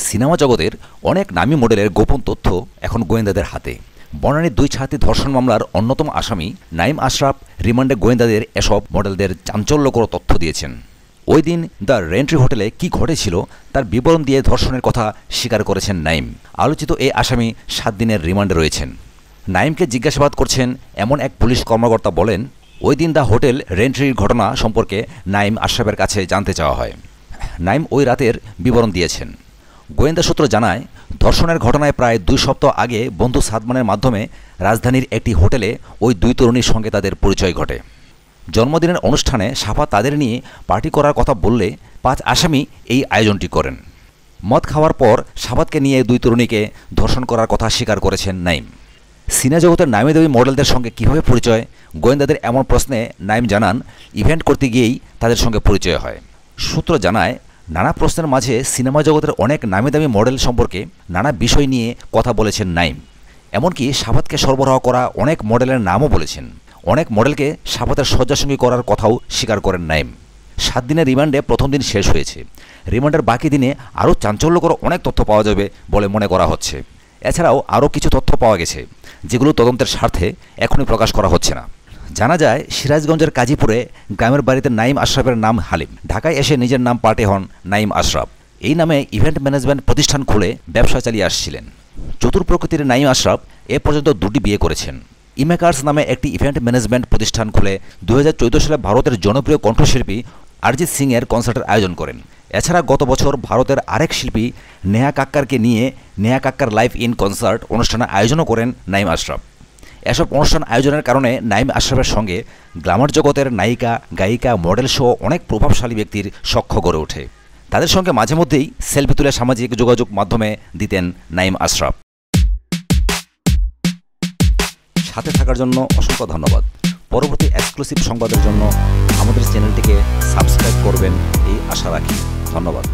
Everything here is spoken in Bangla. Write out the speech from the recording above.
সিনেমা জগতের অনেক নামী মডেলের গোপন তথ্য এখন গোয়েন্দাদের হাতে। বনানীর 2 ছাত্রী ধর্ষণ মামলার অন্যতম আসামি নাইম আশরাফ রিমান্ডে গোয়েন্দাদের এসব মডেলদের চাঞ্চল্যকর তথ্য দিয়েছেন। ওই দিন দ্য রেন্ট্রি হোটেলে কি ঘটেছিল তার বিবরণ দিয়ে ধর্ষণের কথা স্বীকার করেছেন নাইম। আলোচিত এই আসামি 7 দিনের রিমান্ডে রয়েছেন। নাইমকে জিজ্ঞাসাবাদ করছেন এমন এক পুলিশ কর্মকর্তা বলেন, ওই দিন দ্য হোটেল রেন্ট্রির ঘটনা সম্পর্কে নাইম আশরাফের কাছে জানতে চাওয়া হয়। নাইম ওই রাতের বিবরণ দিয়েছেন। গোয়েন্দা সূত্র জানায়, ধর্ষণের ঘটনায় প্রায় 2 সপ্তাহ আগে বন্ধু সাদমানের মাধ্যমে রাজধানীর একটি হোটেলে ওই 2 তরুণীর সঙ্গে তাদের পরিচয় ঘটে। জন্মদিনের অনুষ্ঠানে সাফা তাদের নিয়ে পার্টি করার কথা বললে 5 আসামি এই আয়োজনটি করেন। মদ খাওয়ার পর সাফাতকে নিয়ে 2 তরুণীকে ধর্ষণ করার কথা স্বীকার করেছেন নাইম। সিনে জগতের নামী দামি মডেলদের সঙ্গে কীভাবে পরিচয়? গোয়েন্দাদের এমন প্রশ্নে নাইম জানান, ইভেন্ট করতে গিয়েই তাদের সঙ্গে পরিচয় হয়। সূত্র জানায়, নানা প্রশ্নের মাঝে সিনেমা জগতের অনেক নামী দামি মডেল সম্পর্কে নানা বিষয় নিয়ে কথা বলেছেন নাইম। এমনকি সাফাতকে সরবরাহ করা অনেক মডেলের নামও বলেছেন। অনেক মডেলকে সাফাতের শয্যাসঙ্গী করার কথাও স্বীকার করেন নাইম। 7 দিনের রিমান্ডে প্রথম দিন শেষ হয়েছে। রিমান্ডের বাকি দিনে আরও চাঞ্চল্যকর অনেক তথ্য পাওয়া যাবে বলে মনে করা হচ্ছে। এছাড়াও আরও কিছু তথ্য পাওয়া গেছে, যেগুলো তদন্তের স্বার্থে এখনই প্রকাশ করা হচ্ছে না। জানা যায়, সিরাজগঞ্জের কাজীপুরে গ্রামের বাড়িতে নাইম আশরাফের নাম হালিম। ঢাকায় এসে নিজের নাম পাল্টে হন নাইম আশরাফ। এই নামে ইভেন্ট ম্যানেজমেন্ট প্রতিষ্ঠান খুলে ব্যবসা চালিয়ে আসছিলেন। চতুর প্রকৃতির নাইম আশরাফ এ পর্যন্ত 2টি বিয়ে করেছেন। ইমেকার্স নামে একটি ইভেন্ট ম্যানেজমেন্ট প্রতিষ্ঠান খুলে 2014 সালে ভারতের জনপ্রিয় কণ্ঠশিল্পী অরিজিৎ সিংয়ের কনসার্টের আয়োজন করেন। এছাড়া গত বছর ভারতের আরেক শিল্পী নেহা কাক্কারকে নিয়ে Neha Kakkar live in concert অনুষ্ঠানের আয়োজনও করেন নাইম আশরাফ। এসব অনুষ্ঠান আয়োজনের কারণে নাইম আশরাফের সঙ্গে গ্ল্যামার জগতের নায়িকা, গায়িকা, মডেল সহ অনেক প্রভাবশালী ব্যক্তির সখ্য গড়ে ওঠে। তাদের সঙ্গে মাঝে মধ্যেই সেলফি তুলে সামাজিক যোগাযোগ মাধ্যমে দিতেন নাইম আশরাফ। সাথে থাকার জন্য অসংখ্য ধন্যবাদ। পরবর্তী এক্সক্লুসিভ সংবাদের জন্য আমাদের চ্যানেলটিকে সাবস্ক্রাইব করবেন এই আশা রাখি। ধন্যবাদ।